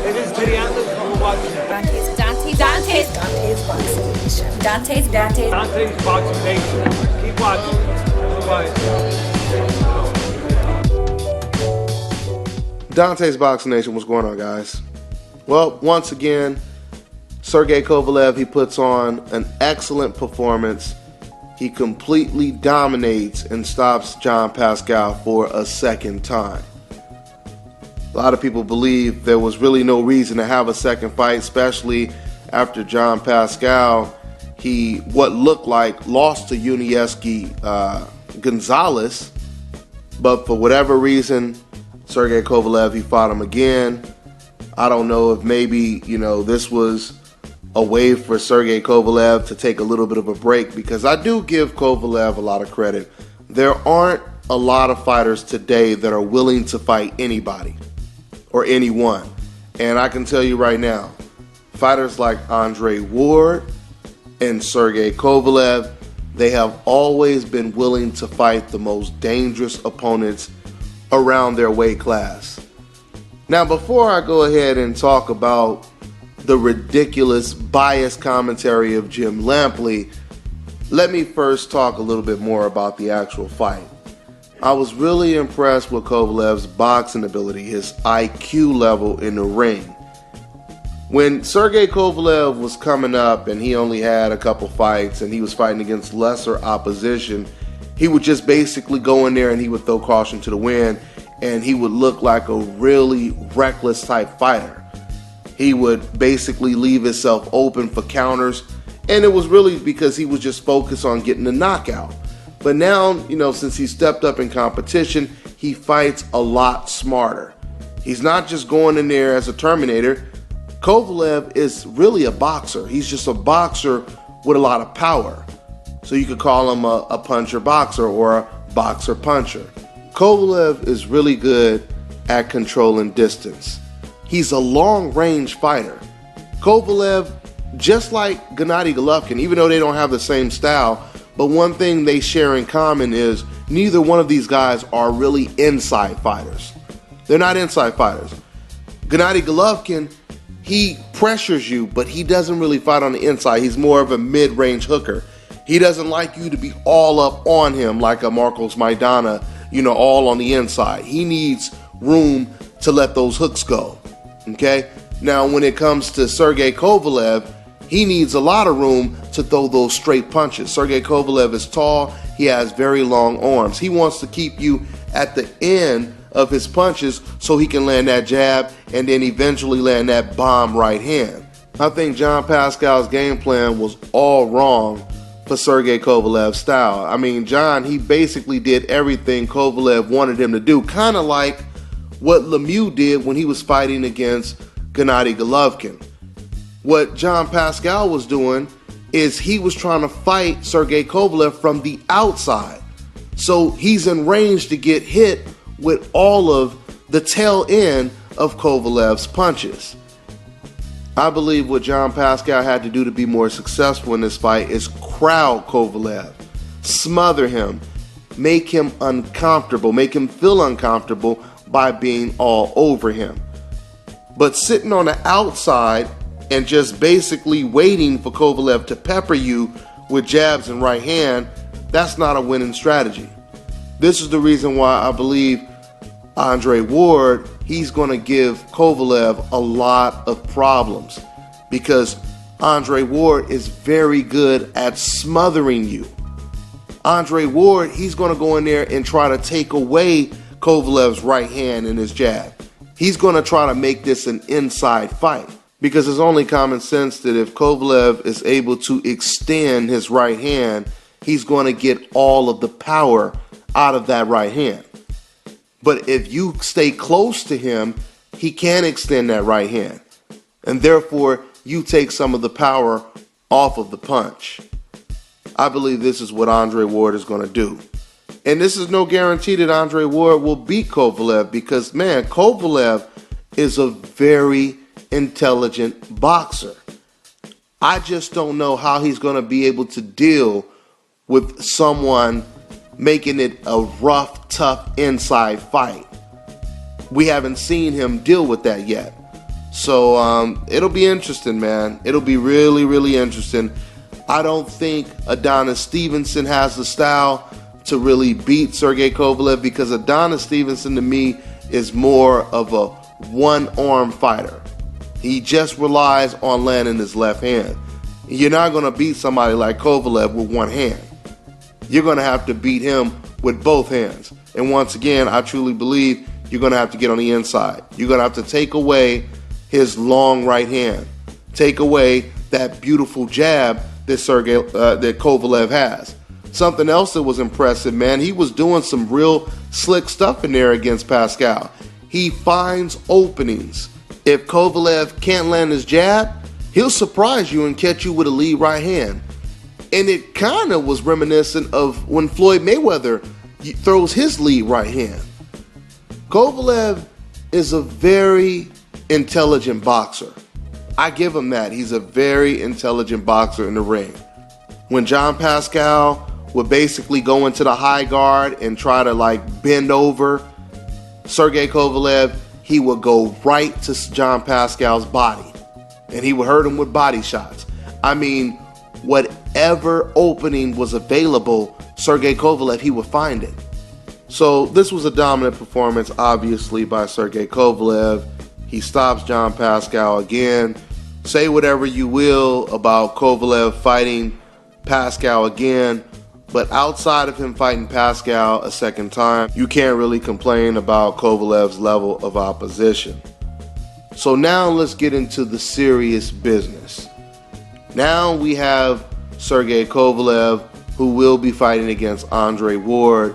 It is Minneapolis. We're watching it. Dante's Boxing Nation. Keep watching. Bye. Dante's Boxing Nation, what's going on, guys? Well, once again, Sergey Kovalev, he puts on an excellent performance. He completely dominates and stops John Pascal for a second time. A lot of people believe there was really no reason to have a second fight, especially after John Pascal, what looked like lost to Yunieski Gonzalez, but for whatever reason, Sergey Kovalev, he fought him again. I don't know if maybe, this was a way for Sergey Kovalev to take a little bit of a break, because I do give Kovalev a lot of credit. There aren't a lot of fighters today that are willing to fight anybody or anyone. And I can tell you right now, fighters like Andre Ward and Sergey Kovalev, they have always been willing to fight the most dangerous opponents around their weight class. Now, before I go ahead and talk about the ridiculous biased commentary of Jim Lampley, let me first talk a little bit more about the actual fight. I was really impressed with Kovalev's boxing ability, his IQ level in the ring. When Sergey Kovalev was coming up and he only had a couple fights and he was fighting against lesser opposition, he would just basically go in there and he would throw caution to the wind, and he would look like a really reckless type fighter. He would basically leave himself open for counters, and it was really because he was just focused on getting the knockout. But now, since he stepped up in competition, he fights a lot smarter. He's not just going in there as a Terminator. Kovalev is really a boxer. He's just a boxer with a lot of power. So you could call him a puncher boxer or a boxer puncher. Kovalev is really good at controlling distance. He's a long-range fighter. Kovalev, just like Gennady Golovkin, even though they don't have the same style, but one thing they share in common is neither one of these guys are really inside fighters. They're not inside fighters. Gennady Golovkin, he pressures you, but he doesn't really fight on the inside. He's more of a mid-range hooker. He doesn't like you to be all up on him like a Marcos Maidana, all on the inside. He needs room to let those hooks go. Okay? Now, when it comes to Sergey Kovalev, he needs a lot of room to throw those straight punches. Sergey Kovalev is tall. He has very long arms. He wants to keep you at the end of his punches so he can land that jab and then eventually land that bomb right hand. I think John Pascal's game plan was all wrong for Sergey Kovalev's style. I mean, John, he basically did everything Kovalev wanted him to do, kind of like what Lemieux did when he was fighting against Gennady Golovkin. What John Pascal was doing is he was trying to fight Sergey Kovalev from the outside. So he's in range to get hit with all of the tail end of Kovalev's punches. I believe what John Pascal had to do to be more successful in this fight is crowd Kovalev, smother him, make him uncomfortable, make him feel uncomfortable by being all over him. But sitting on the outside and just basically waiting for Kovalev to pepper you with jabs and right hand, that's not a winning strategy. This is the reason why I believe Andre Ward, he's going to give Kovalev a lot of problems, because Andre Ward is very good at smothering you. Andre Ward, he's going to go in there and try to take away Kovalev's right hand and his jab. He's going to try to make this an inside fight, because it's only common sense that if Kovalev is able to extend his right hand, he's going to get all of the power out of that right hand. But if you stay close to him, he can't extend that right hand. And therefore, you take some of the power off of the punch. I believe this is what Andre Ward is going to do. And this is no guarantee that Andre Ward will beat Kovalev, because, man, Kovalev is a very intelligent boxer. I just don't know how he's going to be able to deal with someone making it a rough, tough inside fight. We haven't seen him deal with that yet. So it'll be interesting, man. It'll be really, really interesting. I don't think Adonis Stevenson has the style to really beat Sergey Kovalev, because Adonis Stevenson to me is more of a one-arm fighter. He just relies on landing his left hand. You're not going to beat somebody like Kovalev with one hand. You're going to have to beat him with both hands. And once again, I truly believe you're going to have to get on the inside. You're going to have to take away his long right hand. Take away that beautiful jab that that Kovalev has. Something else that was impressive, man, he was doing some real slick stuff in there against Pascal. He finds openings. If Kovalev can't land his jab, he'll surprise you and catch you with a lead right hand. And it kind of was reminiscent of when Floyd Mayweather throws his lead right hand. Kovalev is a very intelligent boxer. I give him that. He's a very intelligent boxer in the ring. When John Pascal would basically go into the high guard and try to bend over Sergey Kovalev, he would go right to John Pascal's body and he would hurt him with body shots. I mean, whatever opening was available, Sergey Kovalev, he would find it. So this was a dominant performance, obviously, by Sergey Kovalev. He stops John Pascal again. Say whatever you will about Kovalev fighting Pascal again, but outside of him fighting Pascal a second time, you can't really complain about Kovalev's level of opposition. So now let's get into the serious business. Now we have Sergey Kovalev, who will be fighting against Andre Ward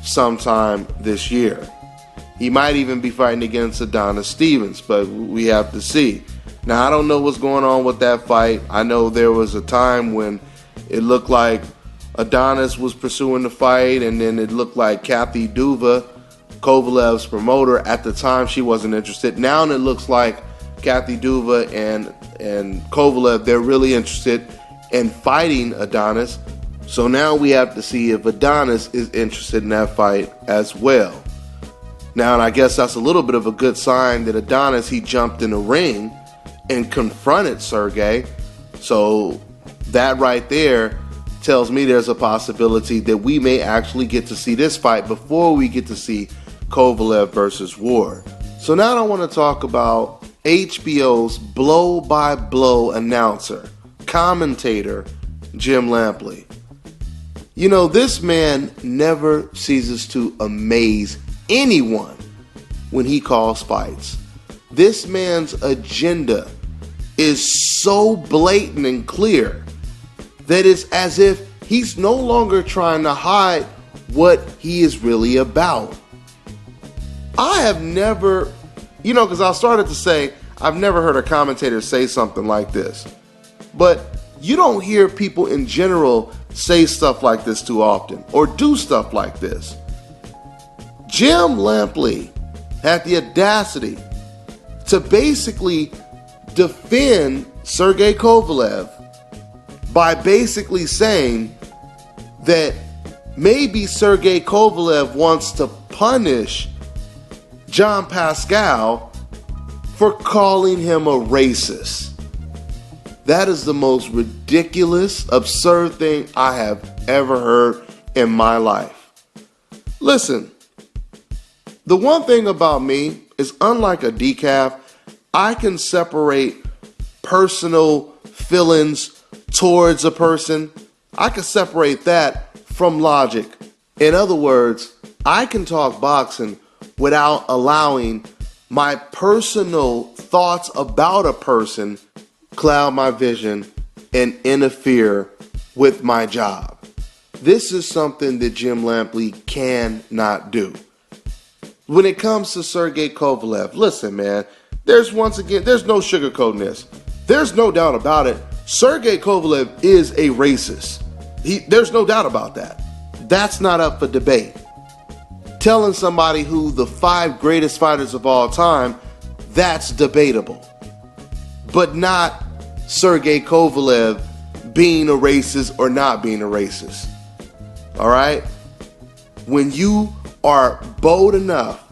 sometime this year. He might even be fighting against Adonis Stevens, but we have to see. Now, I don't know what's going on with that fight. I know there was a time when it looked like Adonis was pursuing the fight, and then it looked like Kathy Duva, Kovalev's promoter, at the time she wasn't interested. Now it looks like Kathy Duva and Kovalev, they're really interested in fighting Adonis. So now we have to see if Adonis is interested in that fight as well. Now, and I guess that's a little bit of a good sign that Adonis, he jumped in the ring and confronted Sergey. So that right there tells me there's a possibility that we may actually get to see this fight before we get to see Kovalev versus Ward. So now I want to talk about HBO's blow-by-blow announcer, commentator, Jim Lampley. You know, this man never ceases to amaze anyone when he calls fights. This man's agenda is so blatant and clear that it's as if he's no longer trying to hide what he is really about. I have never, because I started to say, I've never heard a commentator say something like this. But you don't hear people in general say stuff like this too often or do stuff like this. Jim Lampley had the audacity to basically defend Sergey Kovalev by basically saying that maybe Sergey Kovalev wants to punish John Pascal for calling him a racist. That is the most ridiculous, absurd thing I have ever heard in my life. Listen, the one thing about me is, unlike a decaf, I can separate personal feelings towards a person. I can separate that from logic. In other words, I can talk boxing without allowing my personal thoughts about a person cloud my vision and interfere with my job. This is something that Jim Lampley cannot do. When it comes to Sergey Kovalev, listen, man, there's no sugarcoating this. There's no doubt about it. Sergey Kovalev is a racist. There's no doubt about that. That's not up for debate. Telling somebody who the 5 greatest fighters of all time, that's debatable. But not Sergey Kovalev being a racist or not being a racist. All right? When you are bold enough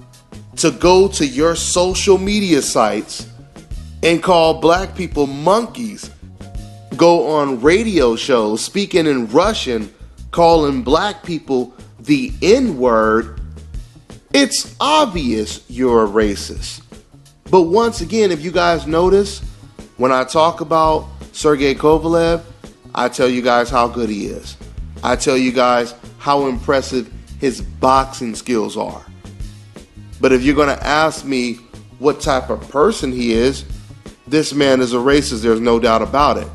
to go to your social media sites and call black people monkeys, go on radio shows speaking in Russian, calling black people the N-word, it's obvious you're a racist. But once again, if you guys notice, when I talk about Sergey Kovalev, I tell you guys how good he is. I tell you guys how impressive his boxing skills are. But if you're going to ask me what type of person he is, this man is a racist, there's no doubt about it.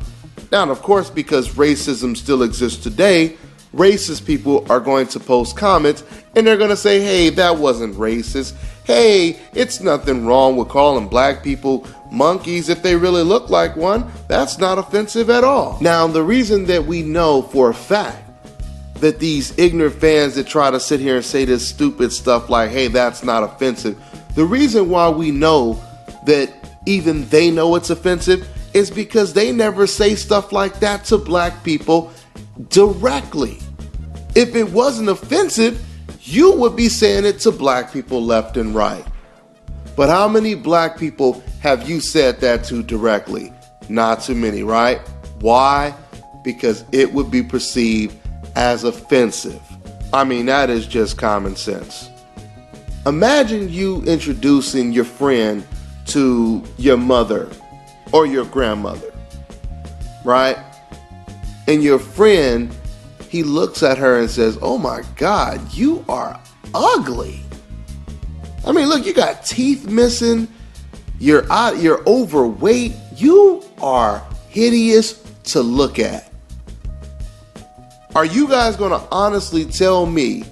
Now, of course, because racism still exists today, racist people are going to post comments and they're going to say, hey, that wasn't racist. Hey, it's nothing wrong with calling black people monkeys if they really look like one. That's not offensive at all. Now, the reason that we know for a fact that these ignorant fans that try to sit here and say this stupid stuff like, hey, that's not offensive, the reason why we know that even they know it's offensive is because they never say stuff like that to black people directly. If it wasn't offensive, you would be saying it to black people left and right. But how many black people have you said that to directly? Not too many, right? Why? Because it would be perceived as offensive. I mean, that is just common sense. Imagine you introducing your friend to your mother or your grandmother, right? And your friend, he looks at her and says, oh my God, you are ugly. I mean, look, you got teeth missing, you're overweight, you are hideous to look at. Are you guys going to honestly tell me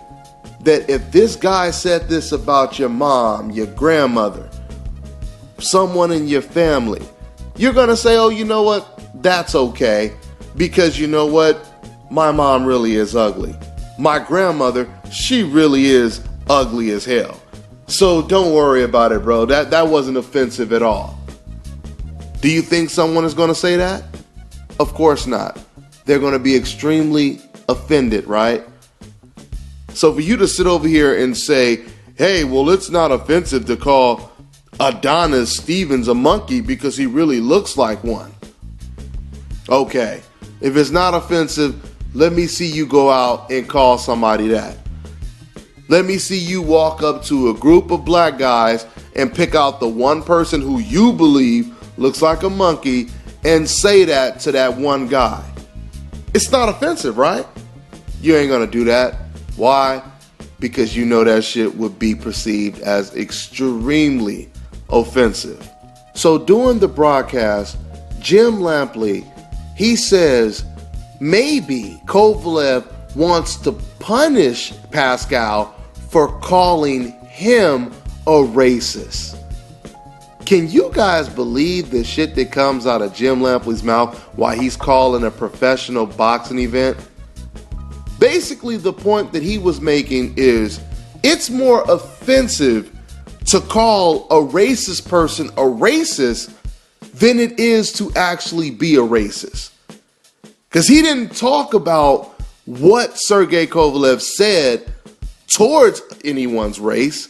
that if this guy said this about your mom, your grandmother, someone in your family, you're going to say, oh, you know what? That's okay. Because you know what? My mom really is ugly. My grandmother, she really is ugly as hell. So don't worry about it, bro. That wasn't offensive at all. Do you think someone is going to say that? Of course not. They're going to be extremely offended, right? So for you to sit over here and say, hey, well, it's not offensive to call Adonis Stevens a monkey because he really looks like one. Okay, if it's not offensive, let me see you go out and call somebody that. Let me see you walk up to a group of black guys and pick out the one person who you believe looks like a monkey and say that to that one guy. It's not offensive, right? You ain't gonna do that. Why? Because you know that shit would be perceived as extremely offensive. So during the broadcast, Jim Lampley, he says maybe Kovalev wants to punish Pascal for calling him a racist. Can you guys believe the shit that comes out of Jim Lampley's mouth while he's calling a professional boxing event? Basically, the point that he was making is it's more offensive to call a racist person a racist than it is to actually be a racist. Because he didn't talk about what Sergey Kovalev said towards anyone's race.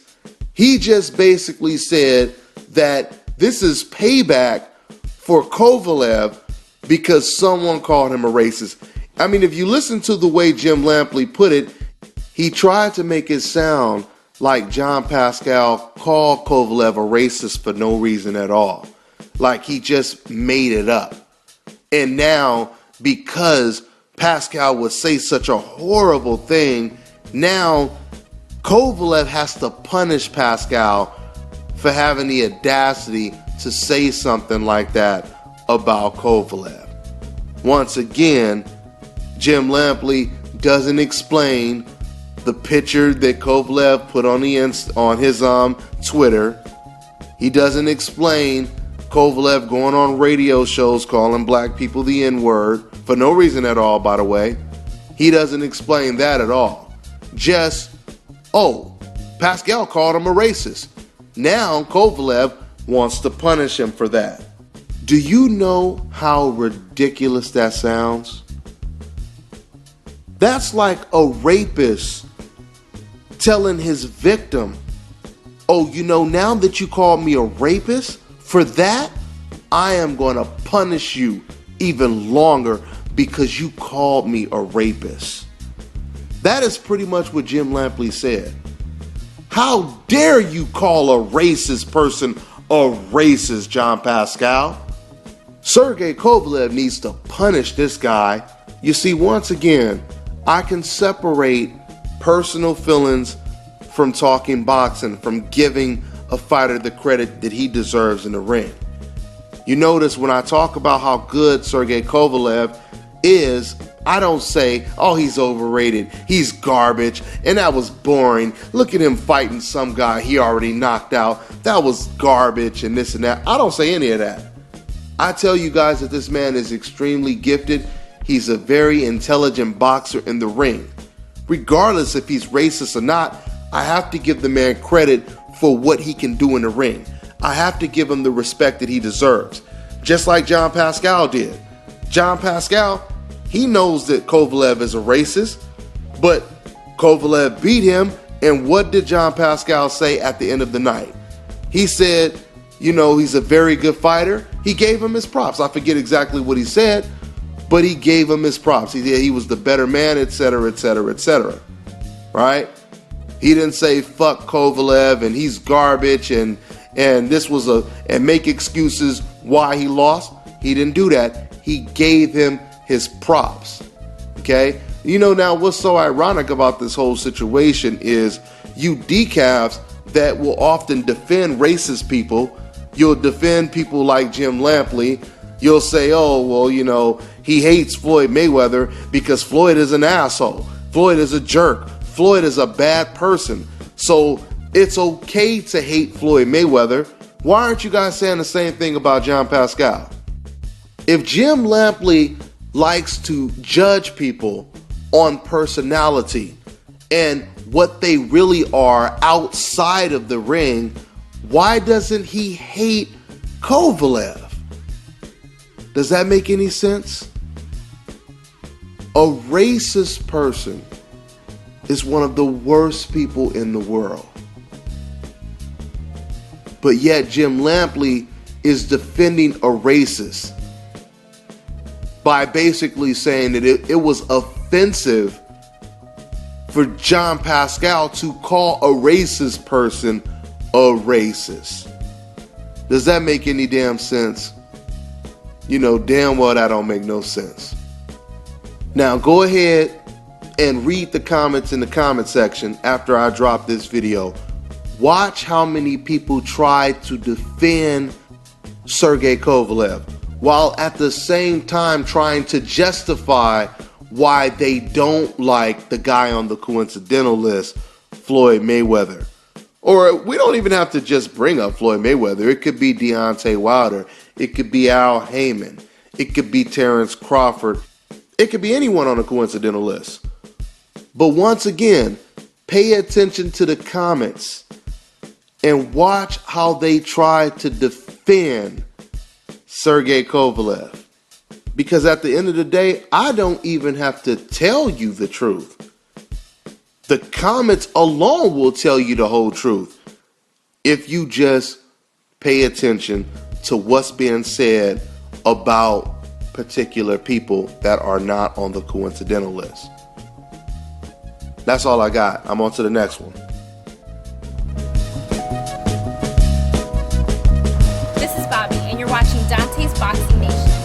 He just basically said that this is payback for Kovalev because someone called him a racist. I mean, if you listen to the way Jim Lampley put it, he tried to make it sound like John Pascal called Kovalev a racist for no reason at all. Like he just made it up. And now, because Pascal would say such a horrible thing, now Kovalev has to punish Pascal for having the audacity to say something like that about Kovalev. Once again, Jim Lampley doesn't explain the picture that Kovalev put on his Twitter. He doesn't explain Kovalev going on radio shows calling black people the N-word for no reason at all, by the way. He doesn't explain that at all. Just, oh, Pascal called him a racist. Now Kovalev wants to punish him for that. Do you know how ridiculous that sounds? That's like a rapist telling his victim, oh, you know, now that you called me a rapist, for that, I am going to punish you even longer because you called me a rapist. That is pretty much what Jim Lampley said. How dare you call a racist person a racist, John Pascal? Sergey Kovalev needs to punish this guy. You see, once again, I can separate personal feelings from talking boxing, from giving a fighter the credit that he deserves in the ring. You notice when I talk about how good Sergey Kovalev is, I don't say, oh, he's overrated, he's garbage, and that was boring. Look at him fighting some guy he already knocked out. That was garbage and this and that. I don't say any of that. I tell you guys that this man is extremely gifted. He's a very intelligent boxer in the ring. Regardless if he's racist or not, I have to give the man credit for what he can do in the ring. I have to give him the respect that he deserves. Just like John Pascal did. John Pascal, he knows that Kovalev is a racist, but Kovalev beat him, and what did John Pascal say at the end of the night? He said, you know, he's a very good fighter. He gave him his props. I forget exactly what he said, but he gave him his props. He was the better man, etc., etc., etc. Right? He didn't say fuck Kovalev and he's garbage and this was and make excuses why he lost. He didn't do that. He gave him his props. Okay? You know, now what's so ironic about this whole situation is you decafs that will often defend racist people. You'll defend people like Jim Lampley. You'll say, oh, well, you know, he hates Floyd Mayweather because Floyd is an asshole. Floyd is a jerk. Floyd is a bad person. So it's okay to hate Floyd Mayweather. Why aren't you guys saying the same thing about John Pascal? If Jim Lampley likes to judge people on personality and what they really are outside of the ring, why doesn't he hate Kovalev? Does that make any sense? A racist person is one of the worst people in the world. But yet Jim Lampley is defending a racist by basically saying that it was offensive for John Pascal to call a racist person a racist. Does that make any damn sense? You know damn well that don't make no sense. Now go ahead and read the comments in the comment section after I drop this video. Watch how many people try to defend Sergey Kovalev while at the same time trying to justify why they don't like the guy on the coincidental list, Floyd Mayweather. Or we don't even have to just bring up Floyd Mayweather. It could be Deontay Wilder. It could be Al Heyman. It could be Terrence Crawford. It could be anyone on a coincidental list. But once again, pay attention to the comments and watch how they try to defend Sergey Kovalev. Because at the end of the day, I don't even have to tell you the truth. The comments alone will tell you the whole truth if you just pay attention to what's being said about particular people that are not on the coincidental list. That's all I got. I'm on to the next one. This is Bobby, and you're watching Dante's Boxing Nation.